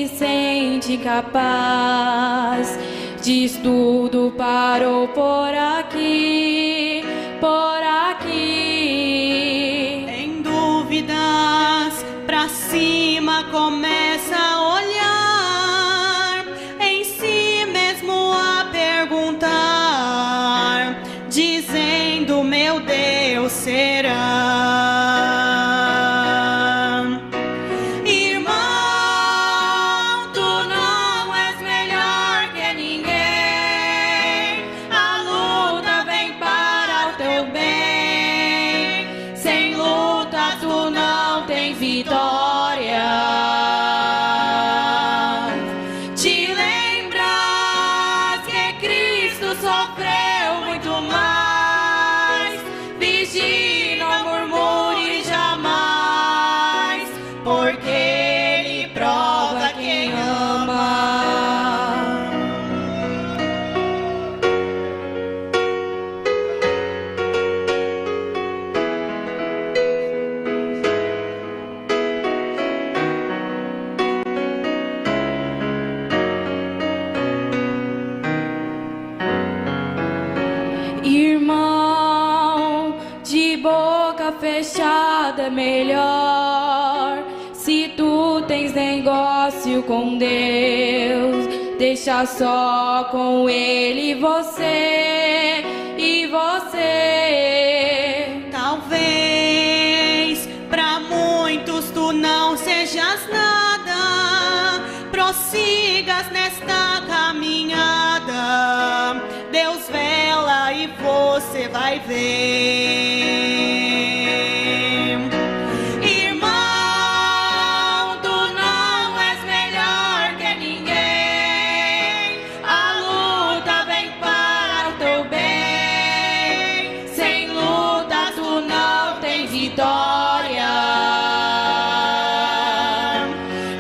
se sente incapaz. Diz tudo parou por aqui, por aqui. Em dúvidas, pra cima começa a olhar, em si mesmo a perguntar, dizendo: meu Deus, será? Irmão, de boca fechada é melhor. Se tu tens negócio com Deus, deixa só com Ele você e você. Talvez pra muitos tu não sejas nada, prossigas nesta caminhada, Deus vela e você vai ver. Irmão, tu não és melhor que ninguém, a luta vem para o teu bem, sem luta tu não tens vitória.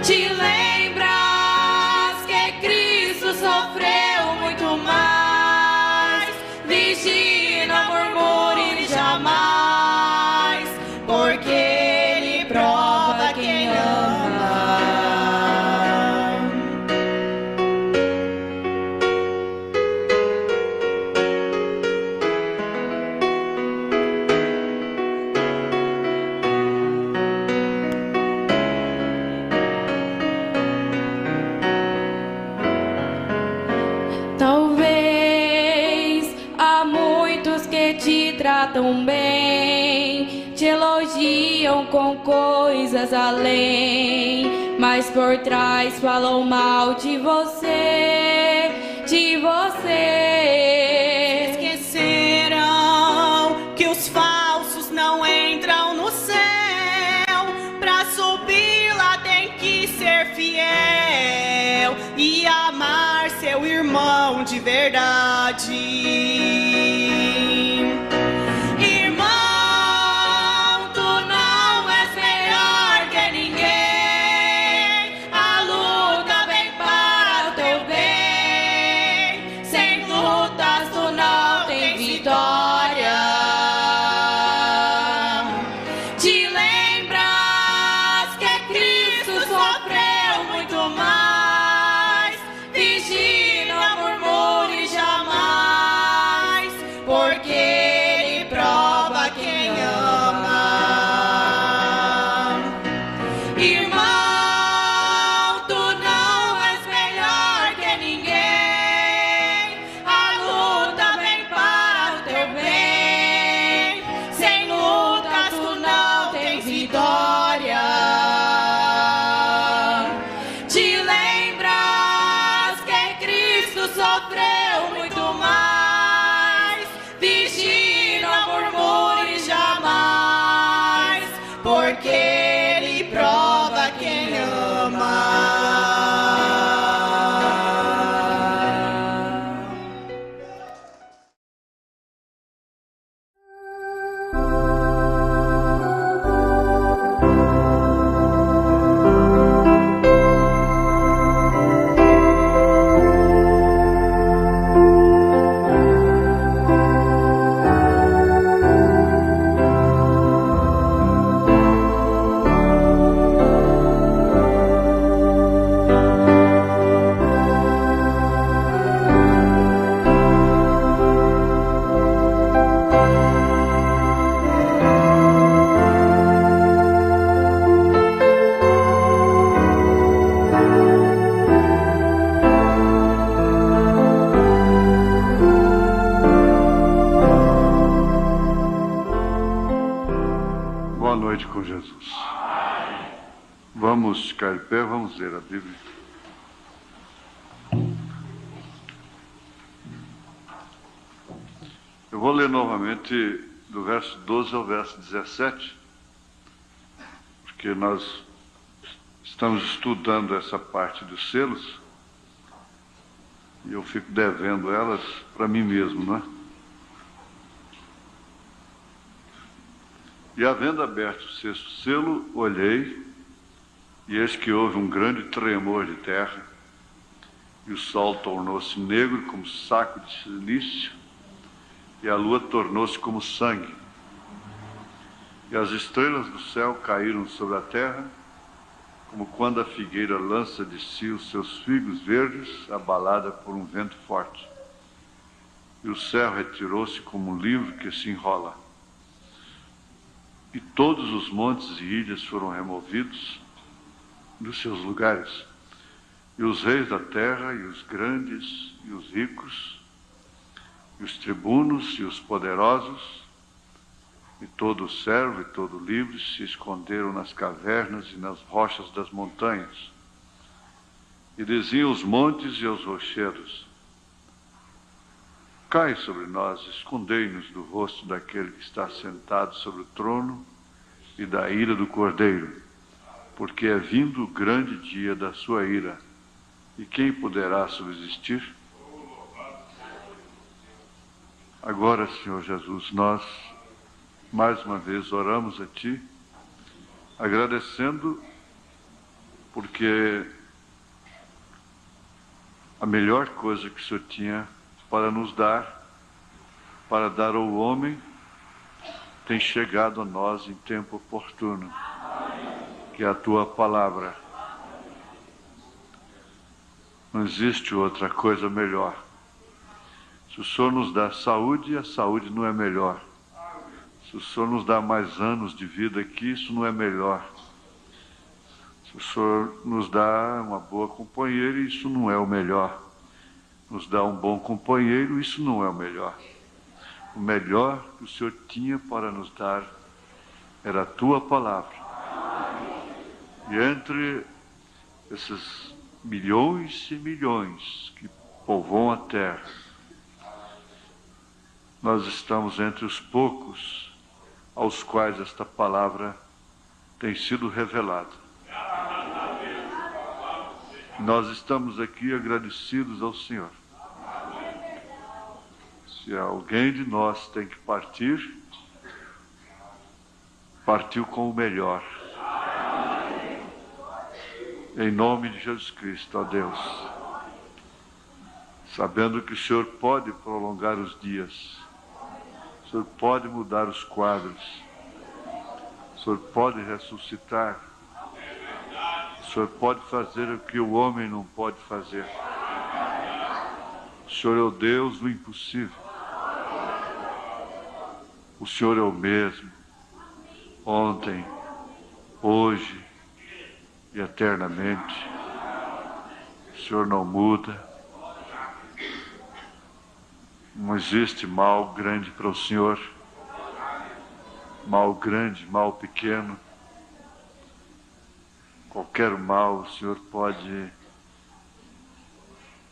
Te lembras que Cristo sofreu muito mais, vigie, não murmure jamais, porque Ele prova quem ama. Talvez há muitos que te tratam bem, te elogiam com coisas além, mas por trás falam mal de você, de você. Esqueceram que os falsos não entram no céu, pra subir lá tem que ser fiel e amar seu irmão de verdade. Irmão, tu não és melhor que ninguém, a luta vem para o teu bem, sem lutas tu não tens vitória. Te lembras que Cristo sofreu muito mais, vigie, não murmure jamais, porque Ele prova quem ama. Irmão, tu não és melhor que ninguém, a luta vem para o teu bem, sem lutas tu não tens vitória. Te lembras que Cristo sofreu muito mais, vigie, não murmure jamais, porque Ele prova que Vamos ficar de pé, vamos ler a Bíblia. Eu vou ler novamente do verso 12 ao verso 17, porque nós estamos estudando essa parte dos selos e eu fico devendo elas para mim mesmo, não é? E havendo aberto o sexto selo, olhei, e eis que houve um grande tremor de terra, e o sol tornou-se negro como saco de silício, e a lua tornou-se como sangue. E as estrelas do céu caíram sobre a terra, como quando a figueira lança de si os seus figos verdes, abalada por um vento forte. E o céu retirou-se como um livro que se enrola. E todos os montes e ilhas foram removidos dos seus lugares. E os reis da terra, e os grandes, e os ricos, e os tribunos, e os poderosos, e todo servo e todo livre se esconderam nas cavernas e nas rochas das montanhas. E diziam os montes e aos rochedos: cai sobre nós, escondei-nos do rosto daquele que está sentado sobre o trono e da ira do Cordeiro, porque é vindo o grande dia da sua ira, e quem poderá subsistir? Agora, Senhor Jesus, nós mais uma vez oramos a Ti, agradecendo, porque a melhor coisa que o Senhor tinha para nos dar, para dar ao homem, tem chegado a nós em tempo oportuno, que é a Tua palavra. Não existe outra coisa melhor. Se o Senhor nos dá saúde, a saúde não é melhor. Se o Senhor nos dá mais anos de vida aqui, isso não é melhor. Se o Senhor nos dá uma boa companheira, isso não é o melhor. Nos dá um bom companheiro, isso não é o melhor. O melhor que o Senhor tinha para nos dar era a Tua palavra. E entre esses milhões e milhões que povoam a terra, nós estamos entre os poucos aos quais esta palavra tem sido revelada. Nós estamos aqui agradecidos ao Senhor. Se alguém de nós tem que partir, partiu com o melhor. Em nome de Jesus Cristo, ó Deus. Sabendo que o Senhor pode prolongar os dias, o Senhor pode mudar os quadros, o Senhor pode ressuscitar, o Senhor pode fazer o que o homem não pode fazer. O Senhor é o Deus do impossível. O Senhor é o mesmo, ontem, hoje e eternamente. O Senhor não muda. Não existe mal grande para o Senhor. Mal grande, mal pequeno. Qualquer mal o Senhor pode,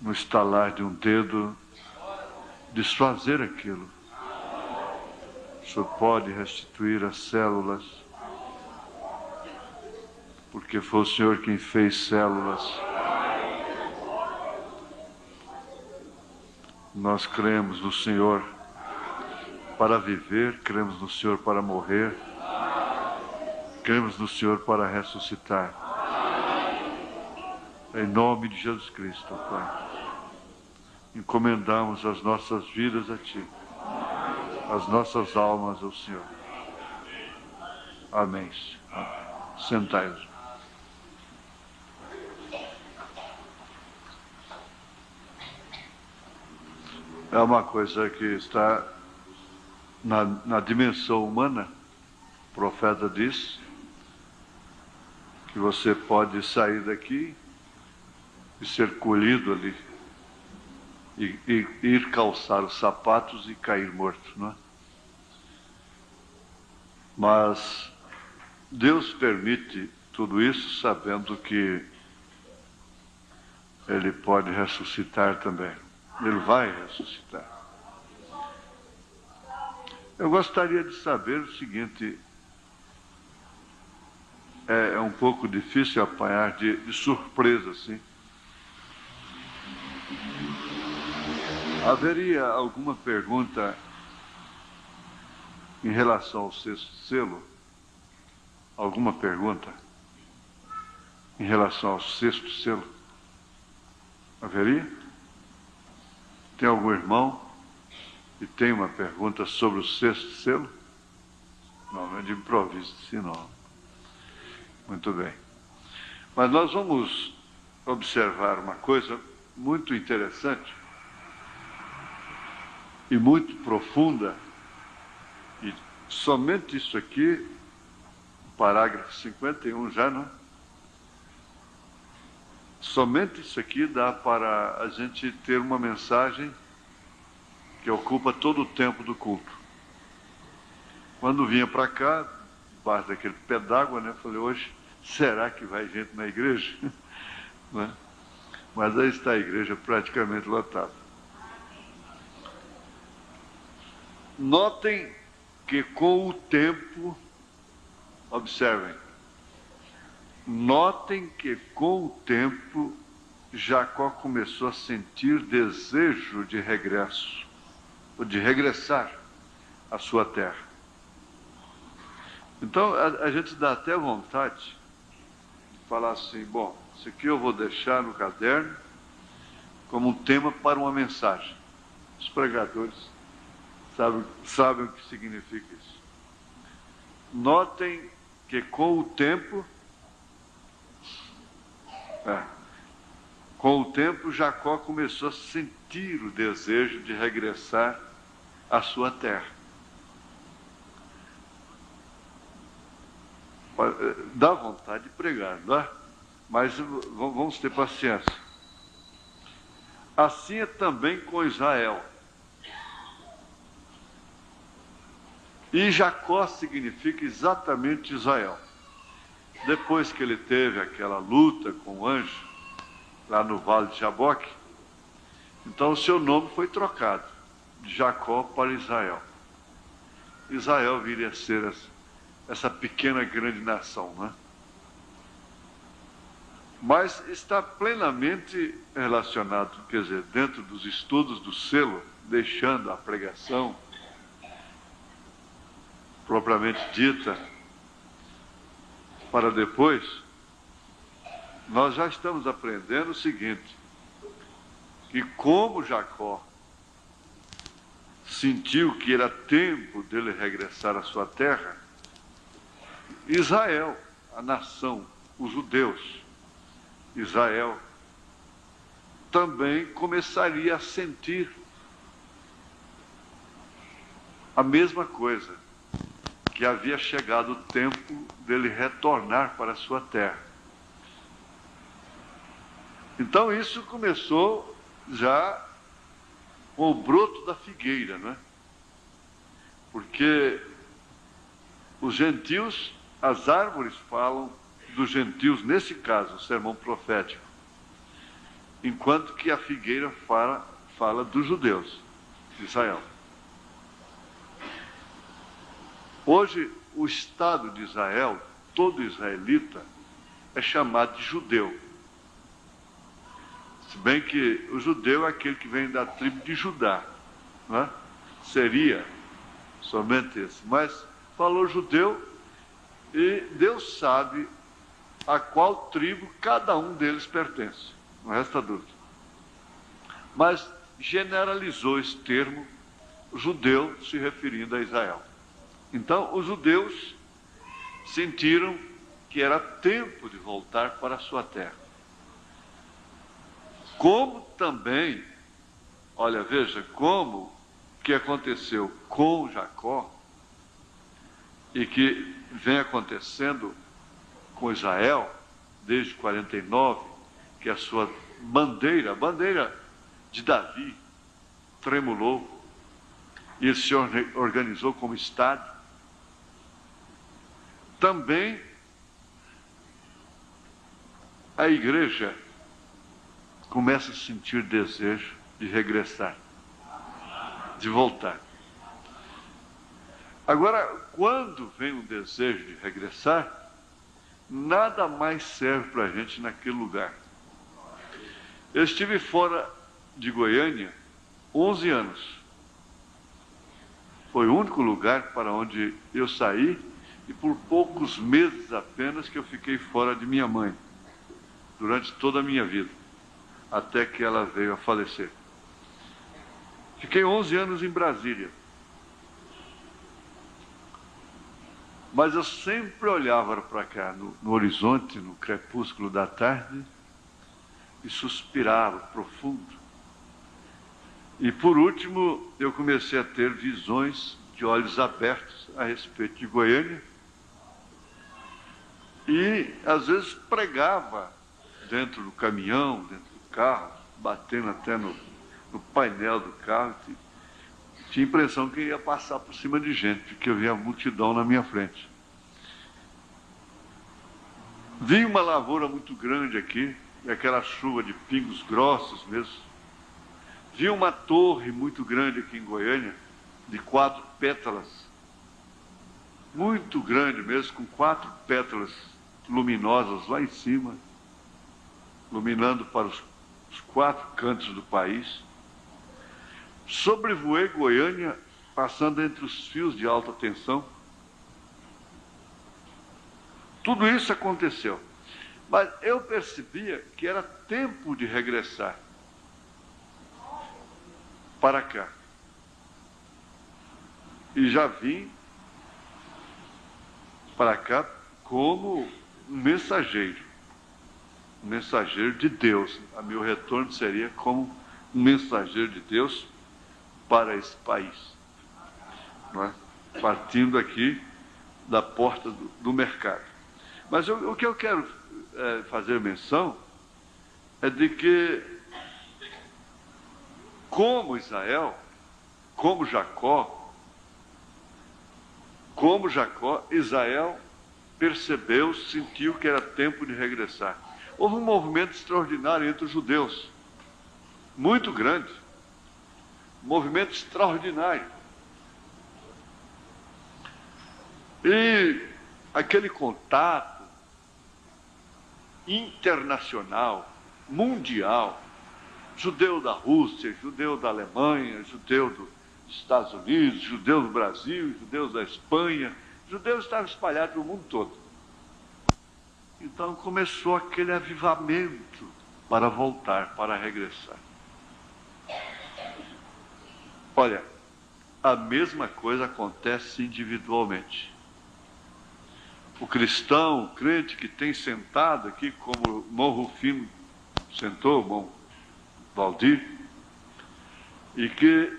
no estalar de um dedo, desfazer aquilo. O Senhor pode restituir as células, porque foi o Senhor quem fez células. Nós cremos no Senhor para viver, cremos no Senhor para morrer, cremos no Senhor para ressuscitar. Em nome de Jesus Cristo, ó Pai, encomendamos as nossas vidas a Ti, as nossas almas ao Senhor. Amém. Sentai-vos. É uma coisa que está na dimensão humana. O profeta diz que você pode sair daqui e ser colhido ali, e ir calçar os sapatos e cair morto, não é? Mas Deus permite Tudo isso sabendo que ele pode ressuscitar também. Ele vai ressuscitar. Eu gostaria de saber o seguinte: é um pouco difícil apanhar de surpresa, assim. Haveria alguma pergunta em relação ao sexto selo? Alguma pergunta em relação ao sexto selo? Haveria? Tem algum irmão que tem uma pergunta sobre o sexto selo? Não é de improviso, sim, não. Muito bem. Mas nós vamos observar uma coisa muito interessante e muito profunda, e somente isso aqui, parágrafo 51 já, não? Somente isso aqui dá para a gente ter uma mensagem que ocupa todo o tempo do culto. Quando vinha para cá, debaixo daquele pé d'água, né, falei, hoje, será que vai gente na igreja? Né? Mas aí está a igreja praticamente lotada. Notem que com o tempo, observem, notem que com o tempo Jacó começou a sentir desejo de regresso, ou de regressar à sua terra. Então a gente dá até vontade de falar assim, bom, isso aqui eu vou deixar no caderno como um tema para uma mensagem. Os pregadores sabem o que significa isso. Notem que com o tempo, Jacó começou a sentir o desejo de regressar à sua terra. Dá vontade de pregar, não é? Mas vamos ter paciência. Assim é também com Israel. E Jacó significa exatamente Israel. Depois que ele teve aquela luta com o anjo, lá no Vale de Jaboque, então o seu nome foi trocado, de Jacó para Israel. Israel viria a ser essa pequena grande nação, né? Mas está plenamente relacionado, quer dizer, dentro dos estudos do selo, deixando a pregação propriamente dita para depois, nós já estamos aprendendo o seguinte, que como Jacó sentiu que era tempo dele regressar à sua terra, Israel, a nação, os judeus, Israel, também começaria a sentir a mesma coisa, que havia chegado o tempo dele retornar para a sua terra. Então isso começou já com o broto da figueira, né? Porque os gentios, as árvores falam dos gentios, nesse caso, o sermão profético, enquanto que a figueira fala dos judeus, de Israel. Hoje, o Estado de Israel, todo israelita, é chamado de judeu. Se bem que o judeu é aquele que vem da tribo de Judá, né? Seria somente esse. Mas falou judeu e Deus sabe a qual tribo cada um deles pertence. Não resta dúvida. Mas generalizou esse termo, judeu, se referindo a Israel. Então, os judeus sentiram que era tempo de voltar para a sua terra. Como também, olha, veja, como que aconteceu com Jacó e que vem acontecendo com Israel desde 49, que a sua bandeira, a bandeira de Davi, tremulou e ele se organizou como Estado. Também a igreja começa a sentir desejo de regressar, de voltar. Agora, quando vem o desejo de regressar, nada mais serve para a gente naquele lugar. Eu estive fora de Goiânia 11 anos. Foi o único lugar para onde eu saí e por poucos meses apenas que eu fiquei fora de minha mãe, durante toda a minha vida, até que ela veio a falecer. Fiquei 11 anos em Brasília. Mas eu sempre olhava para cá, no horizonte, no crepúsculo da tarde, e suspirava profundo. E por último, eu comecei a ter visões de olhos abertos a respeito de Goiânia. E às vezes pregava dentro do caminhão, dentro do carro, batendo até no painel do carro. Tinha a impressão que ia passar por cima de gente, que eu via a multidão na minha frente. Vi uma lavoura muito grande aqui, e aquela chuva de pingos grossos mesmo. Vi uma torre muito grande aqui em Goiânia, de 4 pétalas. Muito grande mesmo, com 4 pétalas luminosas lá em cima, iluminando para os 4 cantos do país. Sobrevoei Goiânia, passando entre os fios de alta tensão. Tudo isso aconteceu. Mas eu percebia que era tempo de regressar para cá. E já vim para cá como um mensageiro de Deus. A meu retorno seria como um mensageiro de Deus para esse país, não é? Partindo aqui da porta do mercado. Mas o que eu quero fazer menção é de que, como Israel, como Jacó, Israel percebeu, sentiu que era tempo de regressar. Houve um movimento extraordinário entre os judeus, muito grande, um movimento extraordinário. E aquele contato internacional, mundial, judeu da Rússia, judeu da Alemanha, judeu dos Estados Unidos, judeu do Brasil, judeus da Espanha, judeus estavam espalhados no mundo todo. Então começou aquele avivamento para voltar, para regressar. Olha, a mesma coisa acontece individualmente. O cristão, o crente que tem sentado aqui, como o irmão Rufino sentou, o irmão Valdir, e que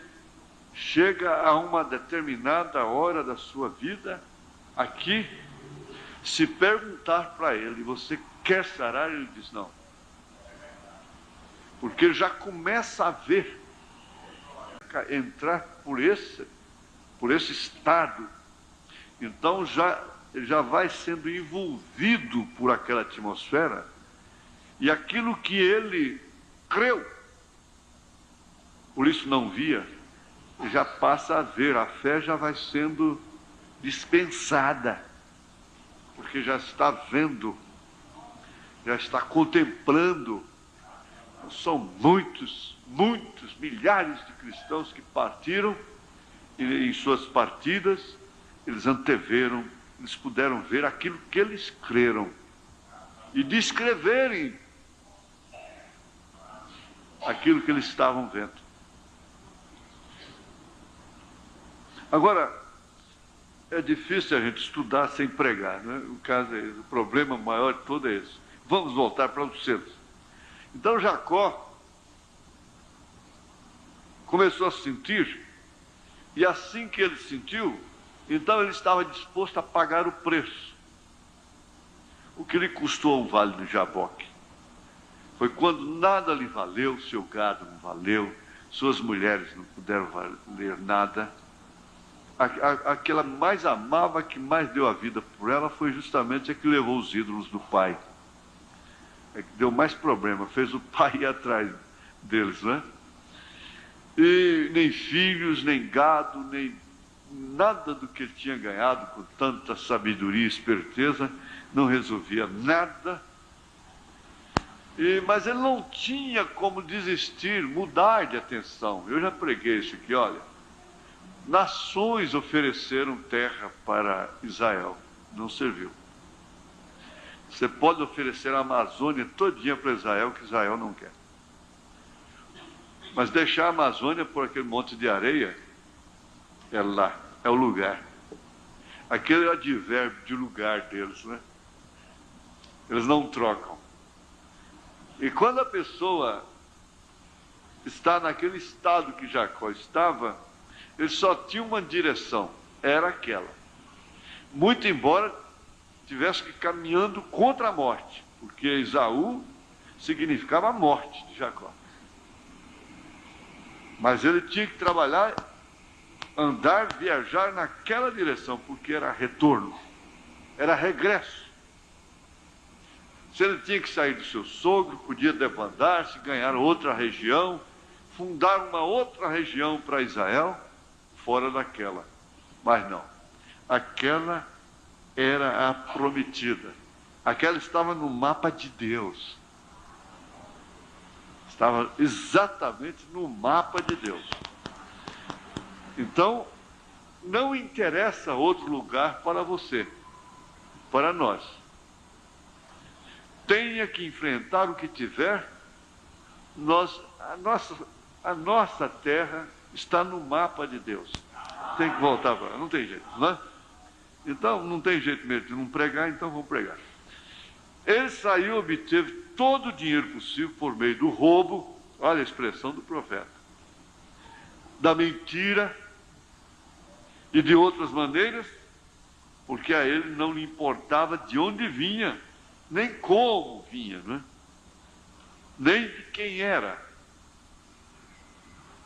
chega a uma determinada hora da sua vida, aqui, se perguntar para ele, você quer sarar? Ele diz não. Porque ele já começa a ver, entrar por esse estado. Então ele já vai sendo envolvido por aquela atmosfera, e aquilo que ele creu, por isso não via, já passa a ver, a fé já vai sendo dispensada, porque já está vendo, já está contemplando. São muitos, milhares de cristãos que partiram, e em suas partidas, eles anteveram, eles puderam ver aquilo que eles creram, e descreverem aquilo que eles estavam vendo. Agora, é difícil a gente estudar sem pregar, né? O caso é esse, o problema maior de todo é esse. Vamos voltar para o centro. Então Jacó começou a sentir, e assim que ele sentiu, então ele estava disposto a pagar o preço. O que lhe custou um vale do Jaboque. Foi quando nada lhe valeu, seu gado não valeu, suas mulheres não puderam valer nada. A que ela mais amava, que mais deu a vida por ela, foi justamente a que levou os ídolos do pai. é que deu mais problema, fez o pai ir atrás deles, né? E nem filhos, nem gado, nem nada do que ele tinha ganhado com tanta sabedoria e esperteza, não resolvia nada. Mas ele não tinha como desistir, mudar de atenção. Eu já preguei isso aqui, olha. Nações ofereceram terra para Israel, não serviu. Você pode oferecer a Amazônia todinha para Israel, que Israel não quer. Mas deixar a Amazônia por aquele monte de areia, é lá, é o lugar. Aquele é o advérbio de lugar deles, né? Eles não trocam. E quando a pessoa está naquele estado que Jacó estava, ele só tinha uma direção, era aquela. Muito embora tivesse que ir caminhando contra a morte, porque Esaú significava a morte de Jacó. Mas ele tinha que trabalhar, andar, viajar naquela direção, porque era retorno, era regresso. Se ele tinha que sair do seu sogro, podia debandar-se, ganhar outra região, fundar uma outra região para Israel, fora daquela. Mas não, aquela era a prometida. Aquela estava no mapa de Deus. Estava exatamente no mapa de Deus. Então, não interessa outro lugar para você, para nós. Tenha que enfrentar o que tiver, a nossa terra está no mapa de Deus. Tem que voltar para lá, não tem jeito, não é? Então, não tem jeito mesmo de não pregar, então vamos pregar. Ele saiu, obteve todo o dinheiro possível por meio do roubo, olha a expressão do profeta, da mentira e de outras maneiras, porque a ele não lhe importava de onde vinha, nem como vinha, né? Nem de quem era.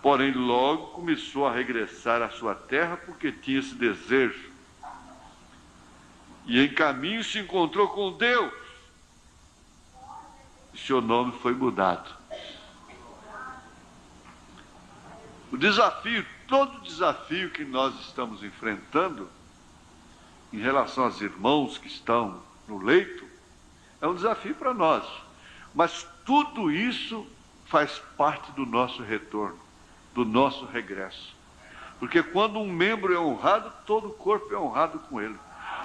Porém, logo começou a regressar à sua terra, porque tinha esse desejo. E em caminho se encontrou com Deus. E seu nome foi mudado. O desafio, todo desafio que nós estamos enfrentando, em relação aos irmãos que estão no leito, é um desafio para nós. Mas tudo isso faz parte do nosso retorno, do nosso regresso. Porque quando um membro é honrado, todo o corpo é honrado com ele.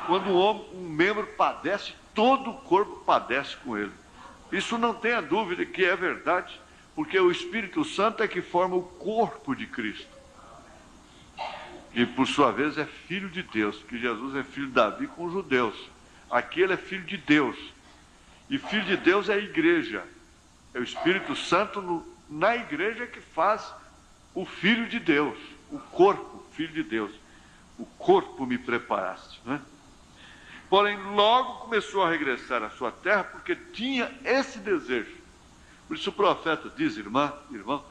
Quando um membro padece, todo o corpo padece com ele. Isso não tenha dúvida que é verdade, porque o Espírito Santo é que forma o corpo de Cristo. E por sua vez é filho de Deus, que Jesus é filho de Davi com os judeus. Aqui ele é filho de Deus. E filho de Deus é a igreja. É o Espírito Santo na igreja que faz o Filho de Deus, o corpo, Filho de Deus. O corpo me preparaste, né? Porém, logo começou a regressar à sua terra, porque tinha esse desejo. Por isso o profeta diz, irmão,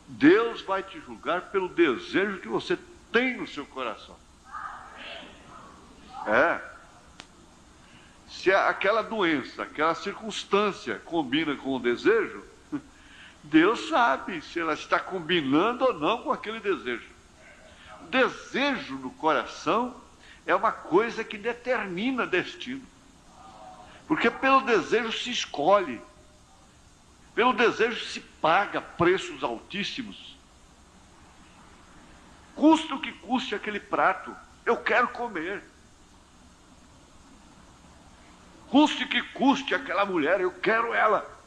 Deus vai te julgar pelo desejo que você tem no seu coração. Se aquela doença, aquela circunstância combina com o desejo, Deus sabe se ela está combinando ou não com aquele desejo. O desejo no coração é uma coisa que determina destino. Porque pelo desejo se escolhe. Pelo desejo se paga preços altíssimos. Custa o que custe aquele prato, eu quero comer. Custe o que custe aquela mulher, eu quero ela.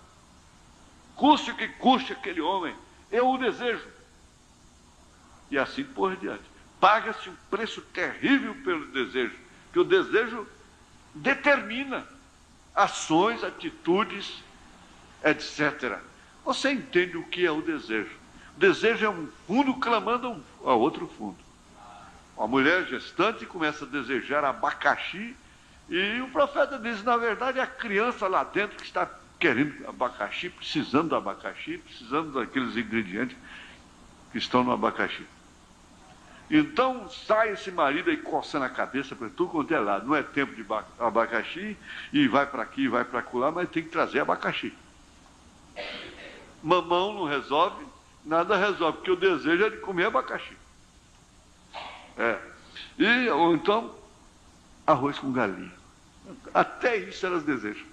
Custe o que custe aquele homem, eu o desejo. E assim por diante. Paga-se um preço terrível pelo desejo, porque o desejo determina ações, atitudes, etc. Você entende o que é o desejo? O desejo é um fundo clamando a outro fundo. A mulher gestante começa a desejar abacaxi, e o profeta diz, na verdade, é a criança lá dentro que está querendo abacaxi, precisando do abacaxi, precisando daqueles ingredientes que estão no abacaxi. Então sai esse marido aí coçando a cabeça para tudo quanto é lado. Não é tempo de abacaxi, e vai para aqui, vai para acolá, mas tem que trazer abacaxi. Mamão não resolve, nada resolve, porque o desejo é de comer abacaxi. Ou então, arroz com galinha. Até isso elas desejam.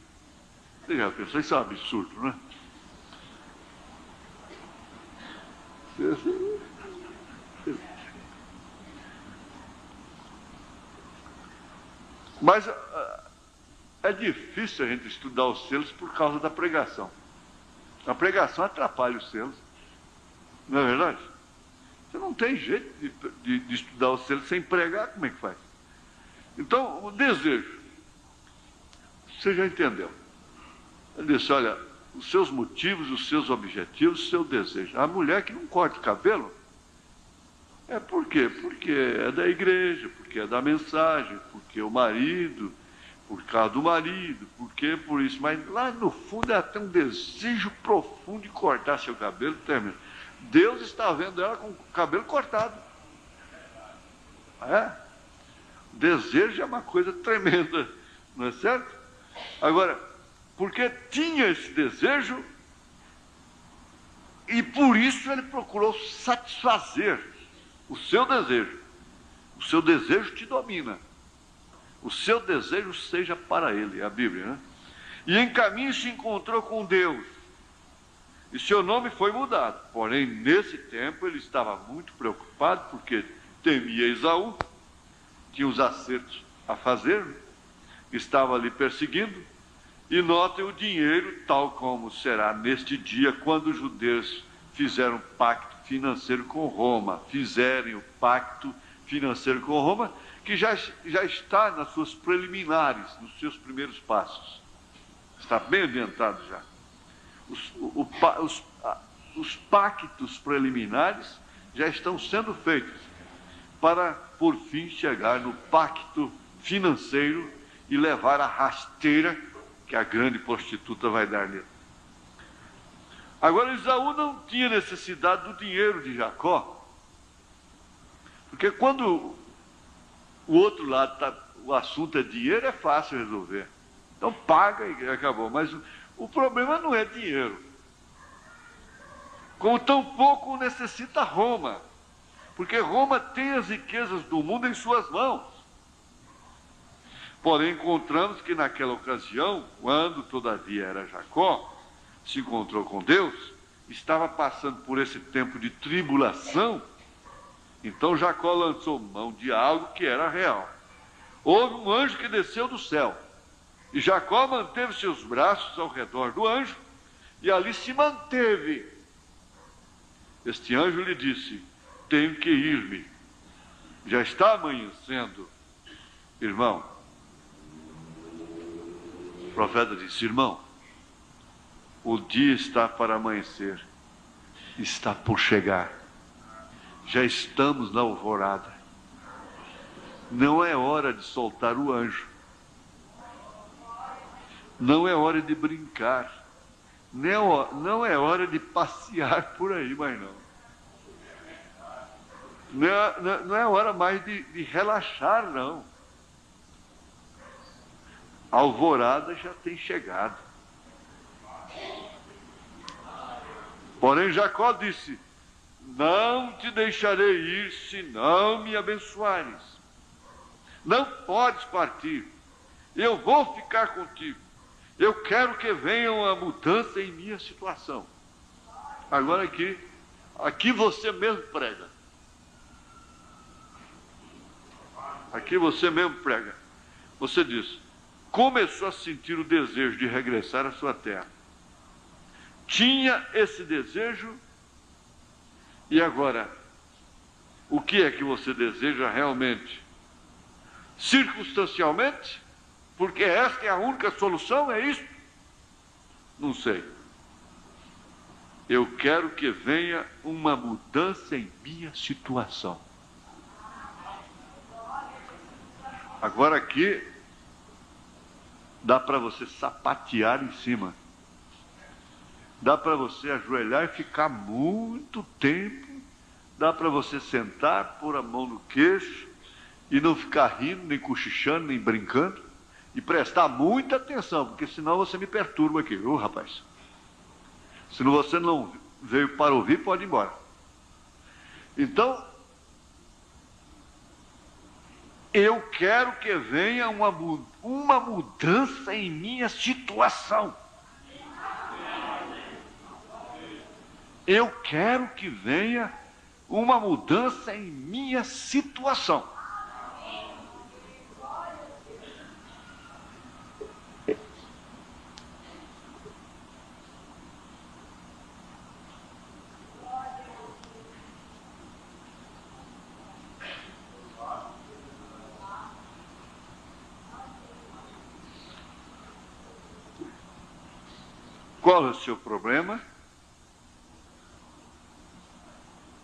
Você já pensou? Isso é um absurdo, não é? Mas é difícil a gente estudar os selos por causa da pregação. A pregação atrapalha os selos. Não é verdade? Você não tem jeito de estudar os selos sem pregar, como é que faz? Então, o desejo. Você já entendeu. Ele disse, olha, os seus motivos, os seus objetivos, o seu desejo. A mulher que não corta o cabelo, por quê? Porque é da igreja, porque é da mensagem, porque o marido, por causa do marido, porque por isso. Mas lá no fundo ela tem um desejo profundo de cortar seu cabelo. Deus está vendo ela com o cabelo cortado. Desejo é uma coisa tremenda, não é certo? Agora, porque tinha esse desejo, e por isso ele procurou satisfazer o seu desejo. O seu desejo te domina. O seu desejo seja para ele, é a Bíblia, né? E em caminho se encontrou com Deus, e seu nome foi mudado. Porém, nesse tempo, ele estava muito preocupado, porque temia Esaú, tinha os acertos a fazer, estava ali perseguindo. E notem o dinheiro, tal como será neste dia, quando os judeus fizeram um pacto financeiro com Roma, fizerem o pacto financeiro com Roma, que já está nas suas preliminares, nos seus primeiros passos. Está bem adiantado já. Os pactos preliminares já estão sendo feitos para, por fim, chegar no pacto financeiro e levar a rasteira que a grande prostituta vai dar nele. Agora, Esaú não tinha necessidade do dinheiro de Jacó, porque quando o outro lado o assunto é dinheiro, é fácil resolver. Então paga e acabou. Mas o problema não é dinheiro. Como tampouco necessita Roma, porque Roma tem as riquezas do mundo em suas mãos. Porém, encontramos que naquela ocasião, quando todavia era Jacó, se encontrou com Deus, estava passando por esse tempo de tribulação. Então Jacó lançou mão de algo que era real. Houve um anjo que desceu do céu, e Jacó manteve seus braços ao redor do anjo, e ali se manteve. Este anjo lhe disse, tenho que ir-me, já está amanhecendo. Irmão, o profeta disse, irmão, o dia está para amanhecer, está por chegar, já estamos na alvorada, não é hora de soltar o anjo, não é hora de brincar, não é hora de passear por aí, mas não é hora mais de relaxar, não. A alvorada já tem chegado. Porém Jacó disse, não te deixarei ir se não me abençoares. Não podes partir, eu vou ficar contigo. Eu quero que venha uma mudança em minha situação. Agora aqui você mesmo prega. Aqui você mesmo prega. Você diz, começou a sentir o desejo de regressar à sua terra. Tinha esse desejo, e agora, o que é que você deseja realmente? Circunstancialmente? Porque esta é a única solução, é isso? Não sei. Eu quero que venha uma mudança em minha situação. Agora aqui, dá para você sapatear em cima. Dá para você ajoelhar e ficar muito tempo Dá para você sentar, pôr a mão no queixo e não ficar rindo, nem cochichando, nem brincando, e prestar muita atenção, porque senão você me perturba aqui, viu, rapaz? Se você não veio para ouvir, pode ir embora. Então, eu quero que venha uma mudança em minha situação. Eu quero que venha uma mudança em minha situação. Qual é o seu problema?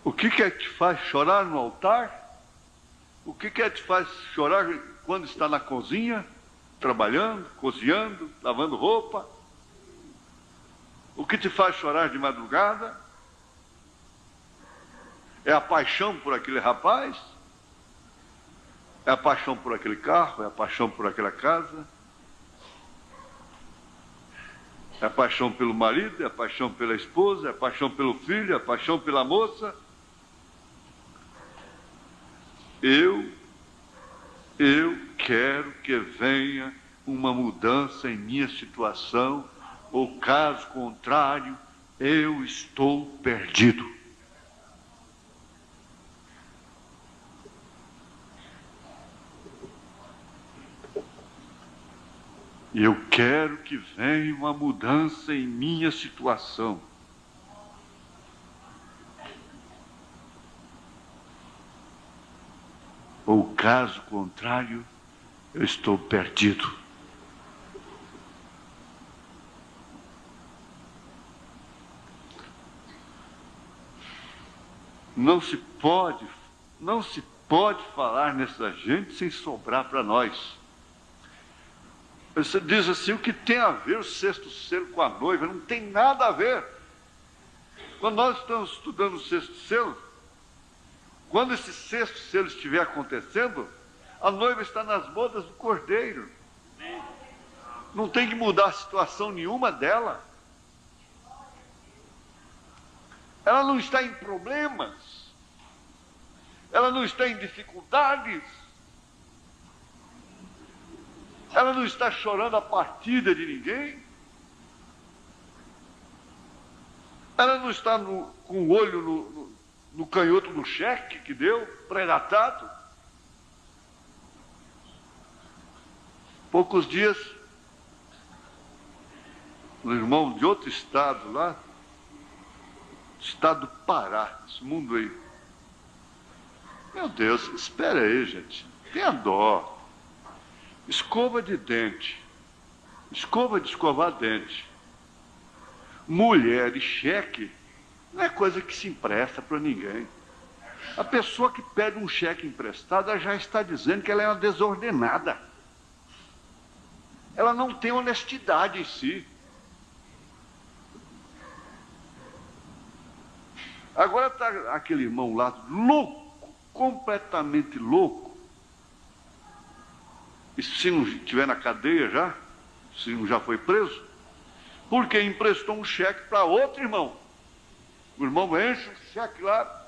O que é que te faz chorar no altar? O que é que te faz chorar quando está na cozinha, trabalhando, cozinhando, lavando roupa? O que te faz chorar de madrugada? É a paixão por aquele rapaz? É a paixão por aquele carro? É a paixão por aquela casa? É a paixão pelo marido? É a paixão pela esposa? É a paixão pelo filho? É a paixão pela moça? Eu quero que venha uma mudança em minha situação, ou caso contrário, eu estou perdido. Eu quero que venha uma mudança em minha situação. Ou caso contrário, eu estou perdido. Não se pode falar nessa gente sem sobrar para nós. Você diz assim, o que tem a ver o sexto selo com a noiva? Não tem nada a ver. Quando nós estamos estudando o sexto selo, quando esse sexto selo estiver acontecendo, a noiva está nas bodas do Cordeiro. Não tem que mudar a situação nenhuma dela. Ela não está em problemas. Ela não está em dificuldades. Ela não está chorando a partida de ninguém. Ela não está com o olho no canhoto do cheque que deu, pré-datado. Poucos dias, um irmão de outro estado lá, estado do Pará, esse mundo aí. Meu Deus, espera aí, gente. Tenha dó. Escova de dente. Escova de escovar dente. Mulher e cheque não é coisa que se empresta para ninguém. A pessoa que pede um cheque emprestado, ela já está dizendo que ela é uma desordenada. Ela não tem honestidade em si. Agora está aquele irmão lá, louco, completamente louco. E se não estiver na cadeia já, se não já foi preso, porque emprestou um cheque para outro irmão. O irmão enche o cheque lá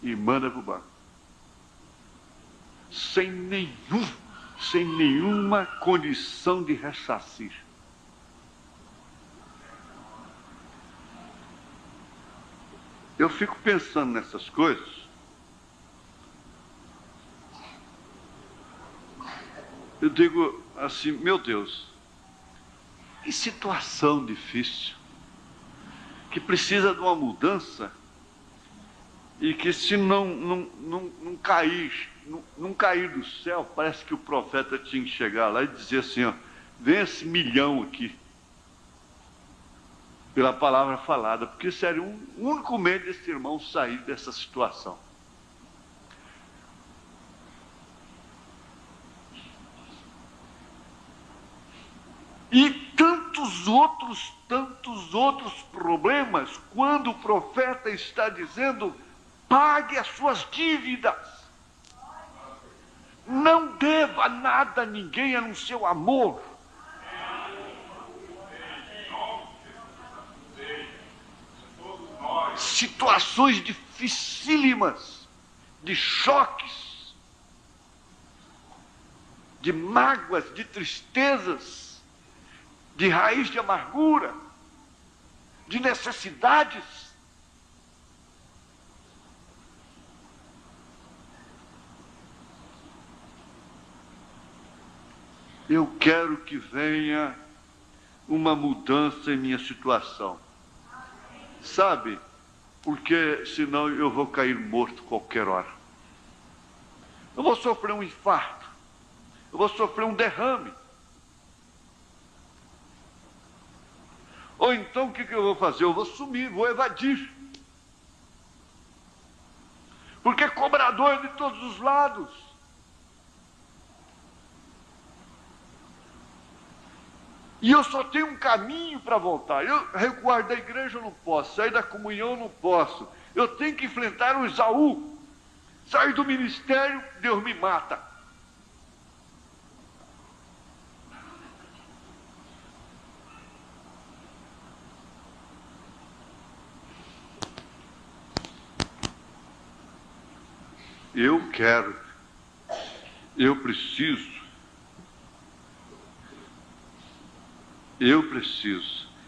e manda para o banco. Sem nenhuma condição de ressarcir. Eu fico pensando nessas coisas. Eu digo assim, meu Deus, que situação difícil, que precisa de uma mudança e que se não cair do céu, parece que o profeta tinha que chegar lá e dizer assim, ó, vem esse milhão aqui, pela palavra falada, porque seria o único meio desse irmão sair dessa situação. E tantos outros problemas, quando o profeta está dizendo, Pague as suas dívidas. Não deva nada a ninguém a não ser o amor. Situações dificílimas, de choques, de mágoas, de tristezas, de raiz de amargura, de necessidades. Eu quero que venha uma mudança em minha situação. Sabe? Porque senão eu vou cair morto qualquer hora. Eu vou sofrer um infarto. Eu vou sofrer um derrame. Ou então o que eu vou fazer? Eu vou sumir, vou evadir. Porque cobrador é de todos os lados. E eu só tenho um caminho para voltar. Eu recuar da igreja eu não posso, sair da comunhão eu não posso. Eu tenho que enfrentar o Esaú. Sair do ministério, Deus me mata. Eu quero, eu preciso.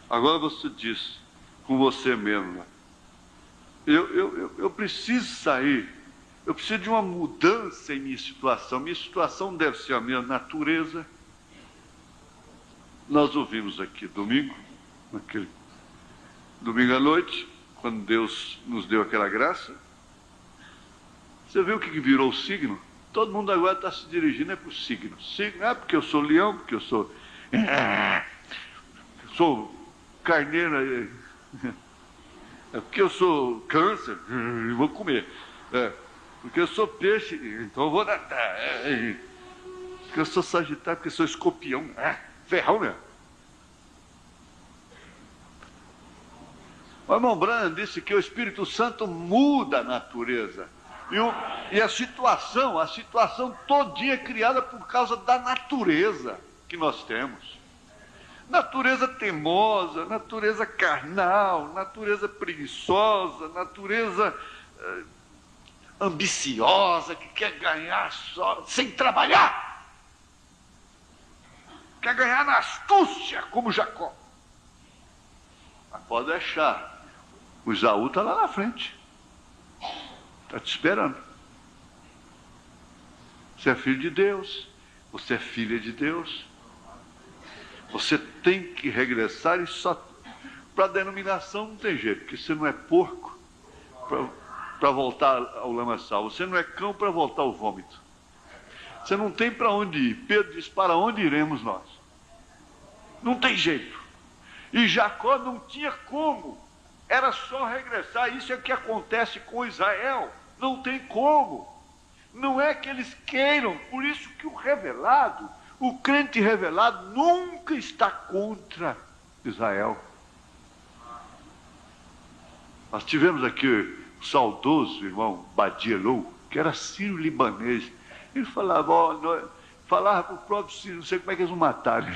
Agora você diz com você mesmo. Eu preciso sair. Eu preciso de uma mudança em minha situação. Minha situação deve ser a minha natureza. Nós ouvimos aqui domingo à noite, quando Deus nos deu aquela graça. Você viu o que virou o signo? Todo mundo agora está se dirigindo para o signo. Signo é porque eu sou leão, porque eu sou carneiro, é porque eu sou câncer, vou comer. Porque eu sou peixe, então eu vou nadar. Porque eu sou sagitário, porque eu sou escorpião. Ferrão, né? O irmão Branham disse que o Espírito Santo muda a natureza. E a situação todinha é criada por causa da natureza que nós temos. Natureza teimosa, natureza carnal, natureza preguiçosa, natureza ambiciosa, que quer ganhar só, sem trabalhar. Quer ganhar na astúcia, como Jacó. Mas pode deixar, o Esaú está lá na frente. Está te esperando. Você é filho de Deus. Você é filha de Deus. Você tem que regressar e só... Para a denominação não tem jeito, porque você não é porco para voltar ao lamaçal. Você não é cão para voltar ao vômito. Você não tem para onde ir. Pedro diz, para onde iremos nós? Não tem jeito. E Jacó não tinha como. Era só regressar. Isso é o que acontece com Israel. Não tem como. Não é que eles queiram. Por isso que o revelado, o crente revelado, nunca está contra Israel. Nós tivemos aqui o saudoso irmão Badielou, que era sírio-libanês. Ele falava, falava para o próprio sírio, não sei como é que eles o mataram.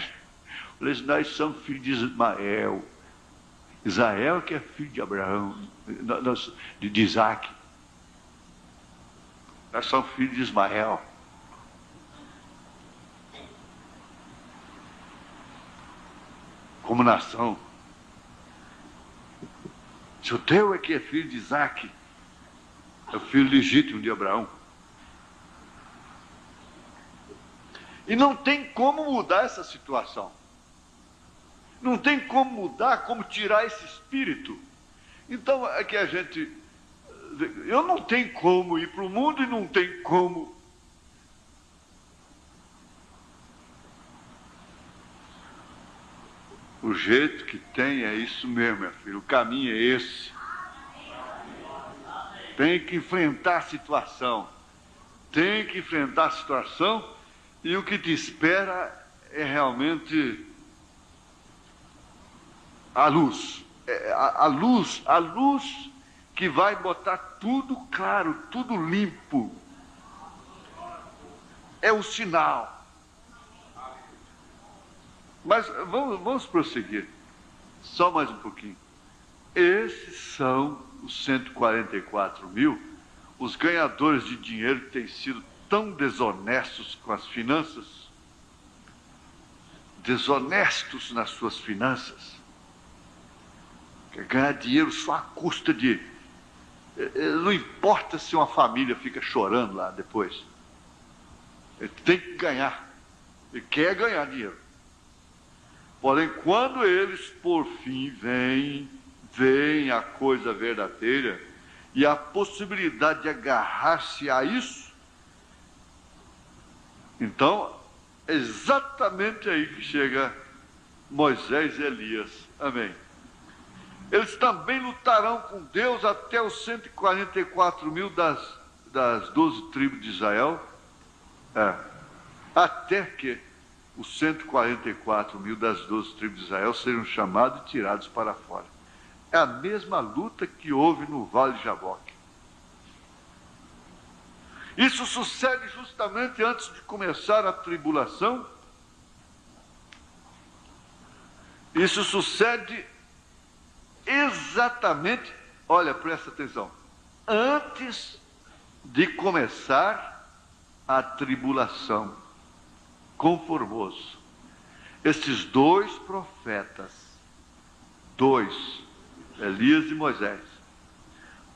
Ele disse, nós somos filhos de Ismael. Israel que é filho de Abraão, de Isaac. Nós somos filhos de Ismael. Como nação. Judeu é que é filho de Isaac. É o filho legítimo de Abraão. E não tem como mudar essa situação. Não tem como mudar, como tirar esse espírito. Então é que a gente... Eu não tenho como ir para o mundo e não tem como... O jeito que tem é isso mesmo, meu filho. O caminho é esse. Tem que enfrentar a situação. Tem que enfrentar a situação e o que te espera é realmente a luz. A luz que vai botar tudo claro, tudo limpo. É o sinal. Mas vamos prosseguir. Só mais um pouquinho. Esses são os 144 mil, os ganhadores de dinheiro que têm sido tão desonestos com as finanças, desonestos nas suas finanças, quer ganhar dinheiro só à custa de... Não importa se uma família fica chorando lá depois, ele tem que ganhar, ele quer ganhar dinheiro. Porém, quando eles por fim veem a coisa verdadeira e a possibilidade de agarrar-se a isso, então é exatamente aí que chega Moisés e Elias. Amém. Eles também lutarão com Deus até os 144 mil das 12 tribos de Israel, até que os 144 mil das 12 tribos de Israel sejam chamados e tirados para fora. É a mesma luta que houve no Vale de Jaboque. Isso sucede justamente antes de começar a tribulação. Isso sucede exatamente, olha, presta atenção, antes de começar a tribulação com Formoso. Esses dois profetas, Elias e Moisés,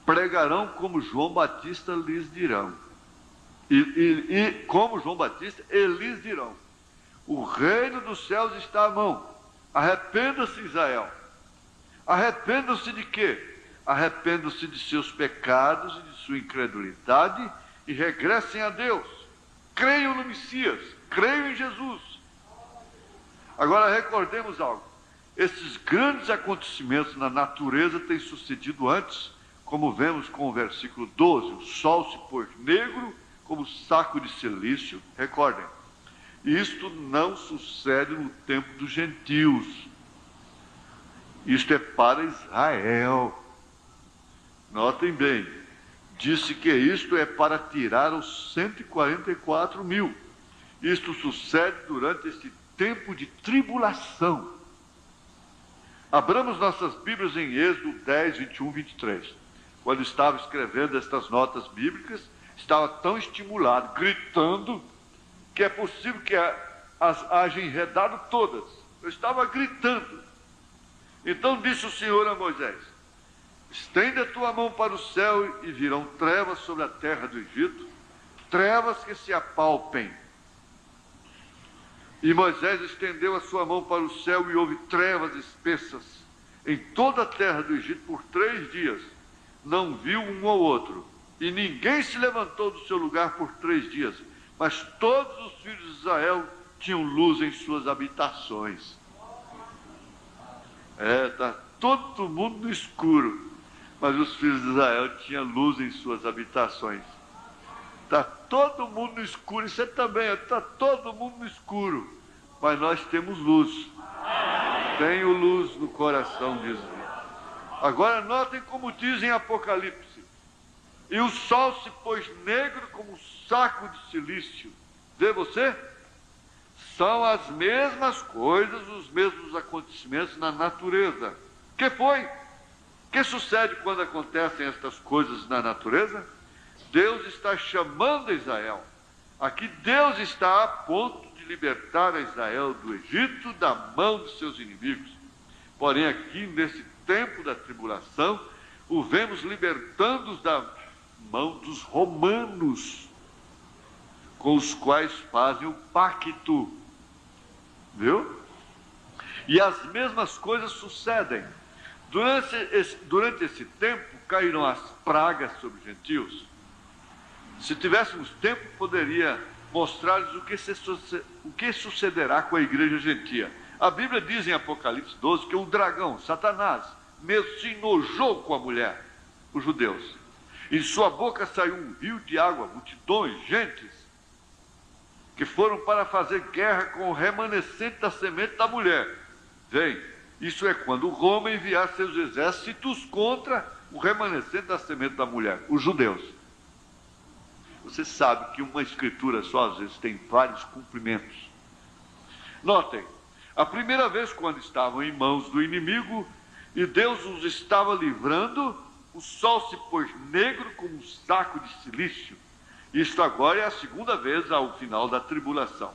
pregarão como João Batista lhes dirão. E como João Batista, eles dirão: o reino dos céus está à mão. Arrependa-se, Israel. Arrependam-se de quê? Arrependam-se de seus pecados e de sua incredulidade e regressem a Deus. Creiam no Messias, creiam em Jesus. Agora recordemos algo. Esses grandes acontecimentos na natureza têm sucedido antes, como vemos com o versículo 12: o sol se pôs negro como saco de silício. Recordem, isto não sucede no tempo dos gentios. Isto é para Israel. Notem bem, disse que isto é para tirar os 144 mil. Isto sucede durante este tempo de tribulação. Abramos nossas Bíblias em Êxodo 10, 21, 23. Quando estava escrevendo estas notas bíblicas, estava tão estimulado, gritando, que é possível que as haja enredado todas. Eu estava gritando. Então disse o Senhor a Moisés: estende a tua mão para o céu e virão trevas sobre a terra do Egito, trevas que se apalpem. E Moisés estendeu a sua mão para o céu e houve trevas espessas em toda a terra do Egito por 3 dias. Não viu um ao outro, e ninguém se levantou do seu lugar por 3 dias. Mas todos os filhos de Israel tinham luz em suas habitações. Está todo mundo no escuro, mas os filhos de Israel tinham luz em suas habitações. Está todo mundo no escuro, isso também, está todo mundo no escuro, mas nós temos luz. Tenho luz no coração, diz. Agora notem como diz em Apocalipse: e o sol se pôs negro como um saco de silício. Vê você? São as mesmas coisas, os mesmos acontecimentos na natureza. Que foi? Que sucede quando acontecem estas coisas na natureza? Deus está chamando Israel. Aqui Deus está a ponto de libertar a Israel do Egito, da mão dos seus inimigos. Porém, aqui nesse tempo da tribulação, o vemos libertando-os da mão dos romanos, com os quais fazem o pacto. Viu? E as mesmas coisas sucedem. Durante esse tempo, caíram as pragas sobre os gentios. Se tivéssemos tempo, poderia mostrar-lhes o que sucederá com a igreja gentia. A Bíblia diz em Apocalipse 12 que o dragão, Satanás, mesmo se enojou com a mulher, os judeus. Em sua boca saiu um rio de água, multidões, gentes, que foram para fazer guerra com o remanescente da semente da mulher. Vem, isso é quando Roma enviar seus exércitos contra o remanescente da semente da mulher, os judeus. Você sabe que uma escritura só, às vezes, tem vários cumprimentos. Notem, a primeira vez quando estavam em mãos do inimigo e Deus os estava livrando, o sol se pôs negro como um saco de silício. Isto agora é a segunda vez ao final da tribulação.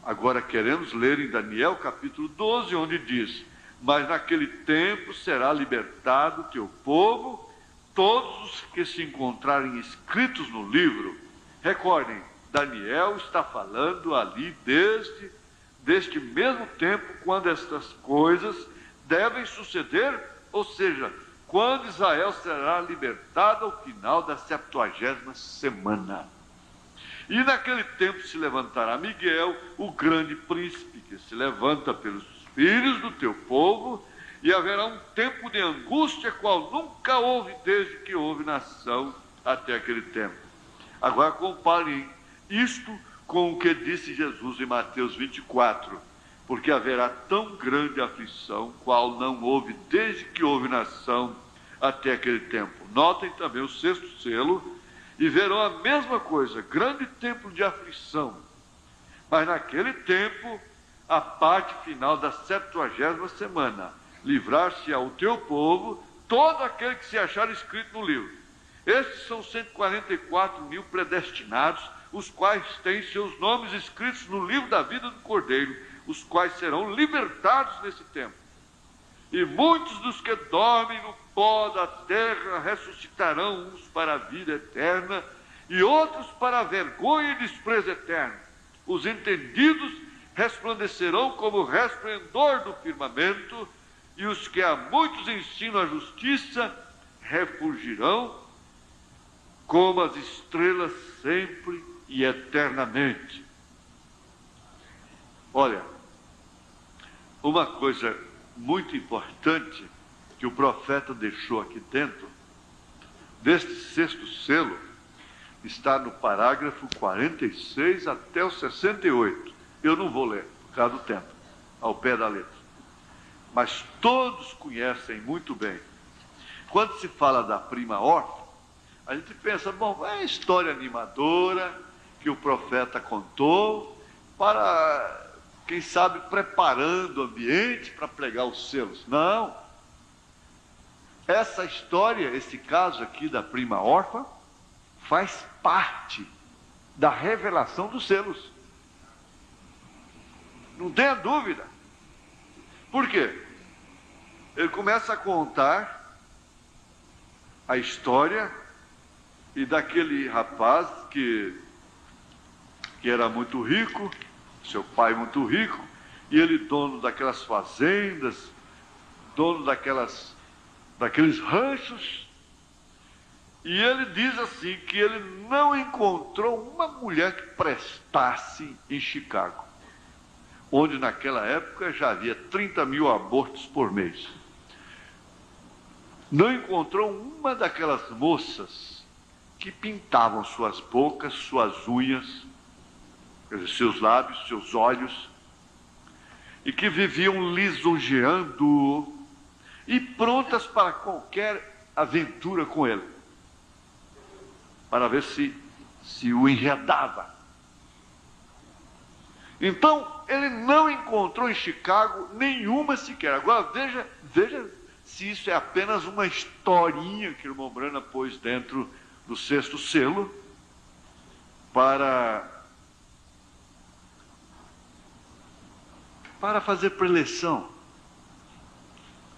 Agora queremos ler em Daniel capítulo 12, onde diz: mas naquele tempo será libertado o teu povo, todos os que se encontrarem escritos no livro. Recordem, Daniel está falando ali deste mesmo tempo, quando estas coisas devem suceder, ou seja, quando Israel será libertado ao final da 70ª semana. E naquele tempo se levantará Miguel, o grande príncipe, que se levanta pelos filhos do teu povo, e haverá um tempo de angústia, qual nunca houve desde que houve nação até aquele tempo. Agora comparem isto com o que disse Jesus em Mateus 24, porque haverá tão grande aflição, qual não houve desde que houve nação até aquele tempo. Notem também o 6º selo, e verão a mesma coisa, grande tempo de aflição. Mas naquele tempo, a parte final da 70ª semana, livrar-se ao teu povo todo aquele que se achar escrito no livro. Estes são 144 mil predestinados, os quais têm seus nomes escritos no livro da vida do Cordeiro, os quais serão libertados nesse tempo. E muitos dos que dormem no pó da terra ressuscitarão, uns para a vida eterna e outros para a vergonha e desprezo eterno. Os entendidos resplandecerão como o resplendor do firmamento, e os que a muitos ensinam a justiça refulgirão como as estrelas sempre e eternamente. Olha, uma coisa muito importante que o profeta deixou aqui dentro deste 6º selo está no parágrafo 46 até o 68. Eu não vou ler por causa do tempo, ao pé da letra, mas todos conhecem muito bem. Quando se fala da prima órfã, a gente pensa, bom, é história animadora que o profeta contou para, quem sabe, preparando o ambiente para pregar os selos. Não. Essa história, esse caso aqui da prima órfã, faz parte da revelação dos selos. Não tenha dúvida. Por quê? Ele começa a contar a história e daquele rapaz que era muito rico, seu pai muito rico, e ele dono daquelas fazendas, dono daqueles ranchos, e ele diz assim que ele não encontrou uma mulher que prestasse em Chicago, onde naquela época já havia 30 mil abortos por mês. Não encontrou uma daquelas moças que pintavam suas bocas, suas unhas, seus lábios, seus olhos, e que viviam lisonjeando e prontas para qualquer aventura com ele, para ver se o enredava. Então, ele não encontrou em Chicago nenhuma sequer. Agora, veja se isso é apenas uma historinha que o irmão Brana pôs dentro do 6º selo para fazer preleção,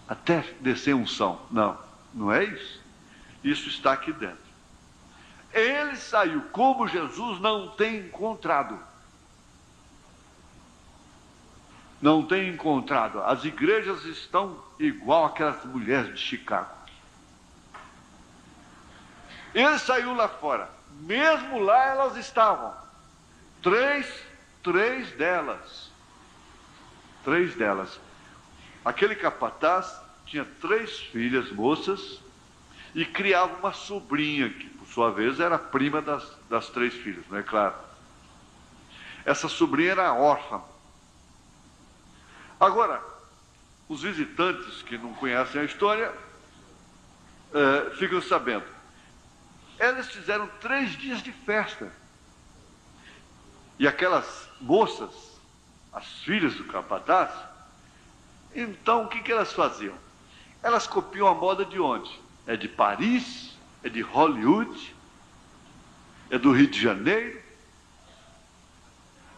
até descer unção. Não, não é isso. Isso está aqui dentro. Ele saiu como Jesus não tem encontrado. Não tem encontrado. As igrejas estão igual aquelas mulheres de Chicago. Ele saiu lá fora. Mesmo lá elas estavam. Três delas. Aquele capataz tinha 3 filhas moças e criava uma sobrinha, que por sua vez era prima das 3 filhas, não é claro? Essa sobrinha era órfã. Agora, os visitantes que não conhecem a história ficam sabendo. Eles fizeram 3 dias de festa. E aquelas moças, as filhas do capataz, então o que elas faziam? Elas copiam a moda de onde? É de Paris? É de Hollywood? É do Rio de Janeiro?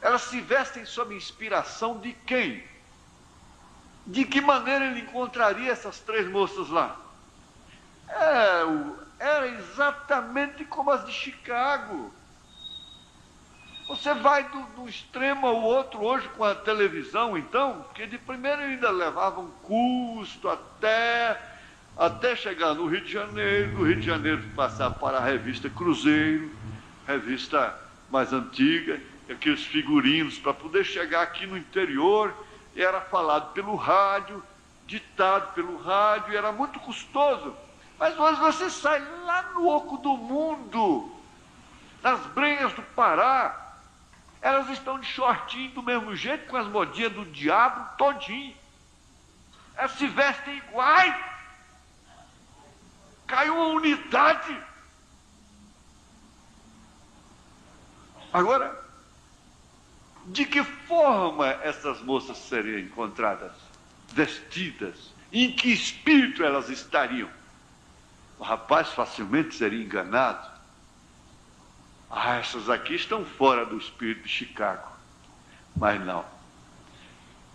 Elas se vestem sob inspiração de quem? De que maneira ele encontraria essas 3 moças lá? Era exatamente como as de Chicago. Você vai do extremo ao outro hoje com a televisão, então, que de primeiro ainda levava um custo até chegar no Rio de Janeiro, do Rio de Janeiro passar para a revista Cruzeiro, revista mais antiga, aqueles figurinos para poder chegar aqui no interior, era falado pelo rádio, ditado pelo rádio, e era muito custoso. Mas hoje você sai lá no oco do mundo, nas Brenhas do Pará, elas estão de shortinho do mesmo jeito, com as modinhas do diabo todinho. Elas se vestem iguais. Caiu uma unidade. Agora, de que forma essas moças seriam encontradas? Vestidas? Em que espírito elas estariam? O rapaz facilmente seria enganado. Essas aqui estão fora do espírito de Chicago. Mas não.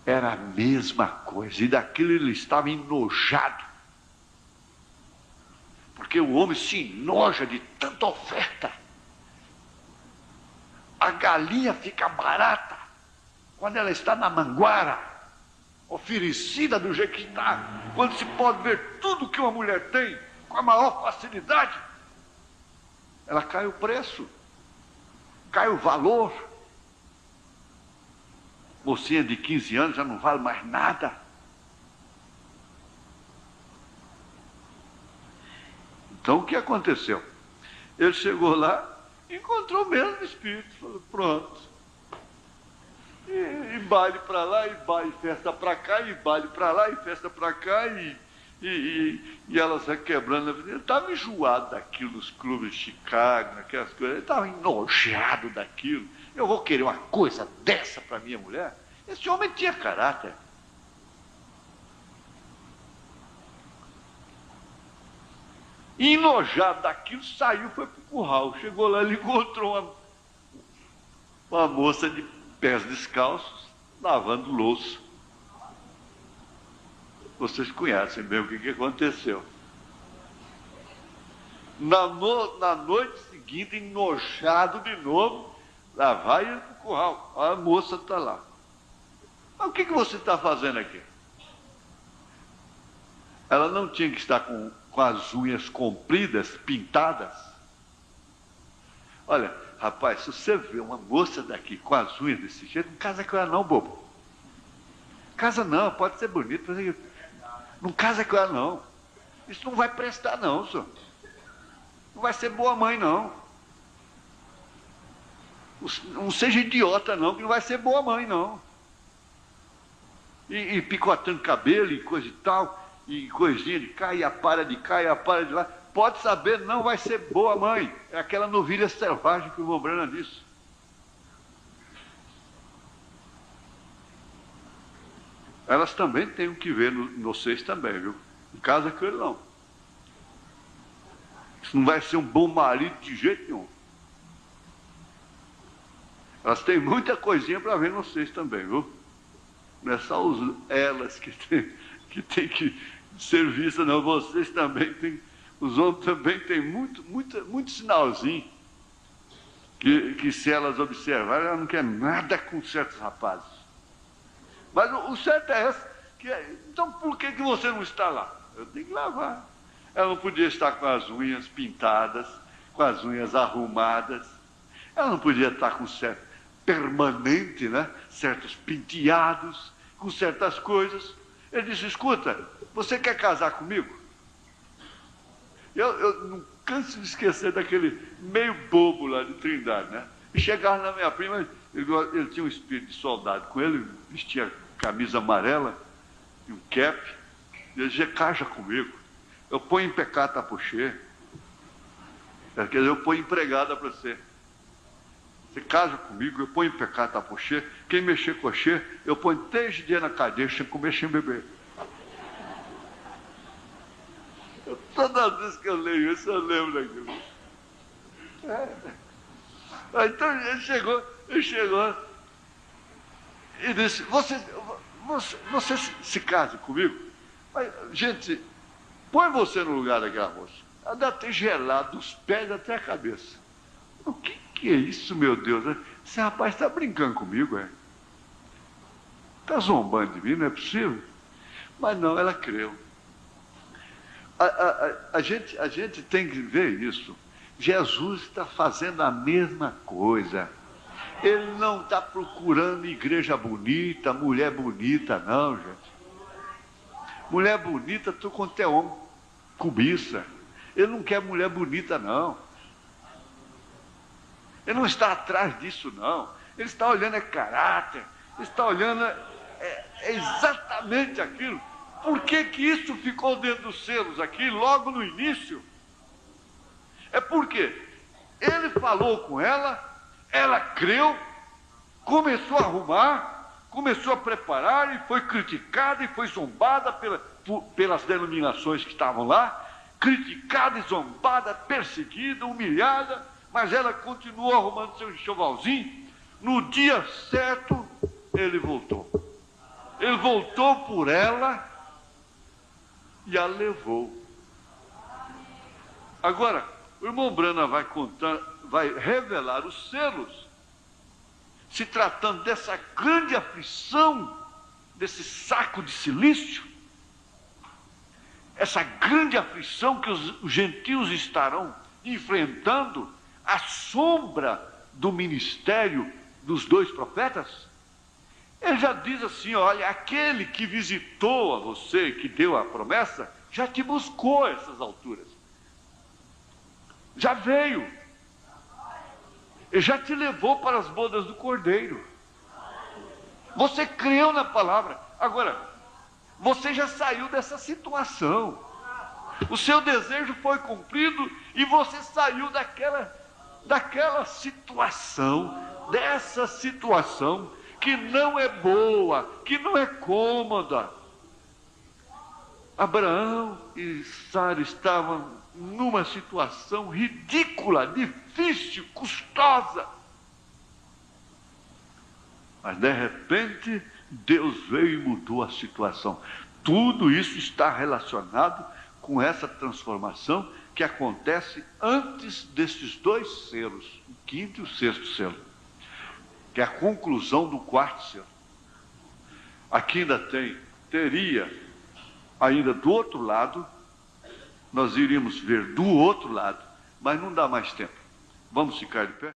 Era a mesma coisa. E daquilo ele estava enojado. Porque o homem se enoja de tanta oferta. A galinha fica barata quando ela está na manguara, oferecida do jeito que está, quando se pode ver tudo que uma mulher tem com a maior facilidade. Ela cai o preço, cai o valor. Mocinha de 15 anos já não vale mais nada. Então o que aconteceu? Ele chegou lá, encontrou o mesmo espírito, falou, pronto. E baile para lá, e baile, festa para cá, e baile para lá, e festa para cá, e elas requebrando a vida. Ele estava enjoado daquilo nos clubes de Chicago, naquelas coisas, ele estava enojado daquilo. Eu vou querer uma coisa dessa para minha mulher? Esse homem tinha caráter. Enojado daquilo, saiu, foi para o curral. Chegou lá, ele encontrou uma moça de pés descalços, lavando louça. Vocês conhecem bem o que aconteceu. Na noite seguinte, enojado de novo, lá vai ele para o curral. A moça está lá. Mas o que você está fazendo aqui? Ela não tinha que estar com as unhas compridas, pintadas. Olha, rapaz, se você vê uma moça daqui com as unhas desse jeito, não casa com ela não, bobo. Casa não, pode ser bonito, mas não casa com ela não. Isso não vai prestar não, senhor. Não vai ser boa mãe não. Não seja idiota não, que não vai ser boa mãe não. E picotando cabelo e coisa e tal, e coisinha de cá, e a para de cá, e a para de lá. Pode saber, não vai ser boa mãe. É aquela novilha selvagem que o irmão Brana disse. Elas também têm o que ver em vocês também, viu? Em casa com ele não. Isso não vai ser um bom marido de jeito nenhum. Elas têm muita coisinha para ver em vocês também, viu? Não é só elas que tem que ser vistas, não. Vocês também têm. Os homens também têm muito sinalzinho que se elas observarem, elas não querem nada com certos rapazes. Mas o certo é esse. Então por que você não está lá? Eu tenho que lavar. Ela não podia estar com as unhas pintadas, com as unhas arrumadas. Ela não podia estar com certo permanente, né? Certos penteados, com certas coisas. Ele disse, escuta, você quer casar comigo? Eu não canso de esquecer daquele meio bobo lá de Trindade, né? E chegava na minha prima, ele tinha um espírito de soldado com ele, vestia camisa amarela, e um cap, e ele dizia, casa comigo, eu ponho em pecado a pochê, quer dizer, eu ponho empregada para você. Você casa comigo, eu ponho em pecado a pochê, quem mexer com você, eu ponho 3 dias na cadeia, sem comer, sem beber. Todas as vezes que eu leio isso, eu lembro daquilo. Então ele chegou e disse, você se casa comigo? Mas, gente, põe você no lugar daquela moça. Ela deve ter gelado dos pés até a cabeça. O que é isso, meu Deus? Esse rapaz está brincando comigo, é? Está zombando de mim, não é possível? Mas não, ela creu. A gente tem que ver isso. Jesus está fazendo a mesma coisa. Ele não está procurando igreja bonita, mulher bonita, não, gente. Mulher bonita, tu quanto é homem, cobiça. Ele não quer mulher bonita, não. Ele não está atrás disso, não. Ele está olhando caráter. Ele está olhando exatamente aquilo. Por que isso ficou dentro dos selos aqui, logo no início? É porque ele falou com ela creu, começou a arrumar, começou a preparar e foi criticada e foi zombada pelas denominações que estavam lá, criticada e zombada, perseguida, humilhada, mas ela continuou arrumando seu enxovalzinho. No dia certo, ele voltou. Ele voltou por ela e a levou. Agora, o irmão Brana vai revelar os selos, se tratando dessa grande aflição, desse saco de silício, essa grande aflição que os gentios estarão enfrentando, à sombra do ministério dos 2 profetas. Ele já diz assim, olha, aquele que visitou a você, que deu a promessa, já te buscou a essas alturas. Já veio. Ele já te levou para as bodas do Cordeiro. Você creu na palavra. Agora, você já saiu dessa situação. O seu desejo foi cumprido e você saiu daquela situação, dessa situação que não é boa, que não é cômoda. Abraão e Sara estavam numa situação ridícula, difícil, custosa. Mas de repente, Deus veio e mudou a situação. Tudo isso está relacionado com essa transformação que acontece antes desses 2 selos, o 5º e o 6º selo, que é a conclusão do 4º selo. Aqui teria ainda do outro lado, nós iríamos ver do outro lado, mas não dá mais tempo. Vamos ficar de pé?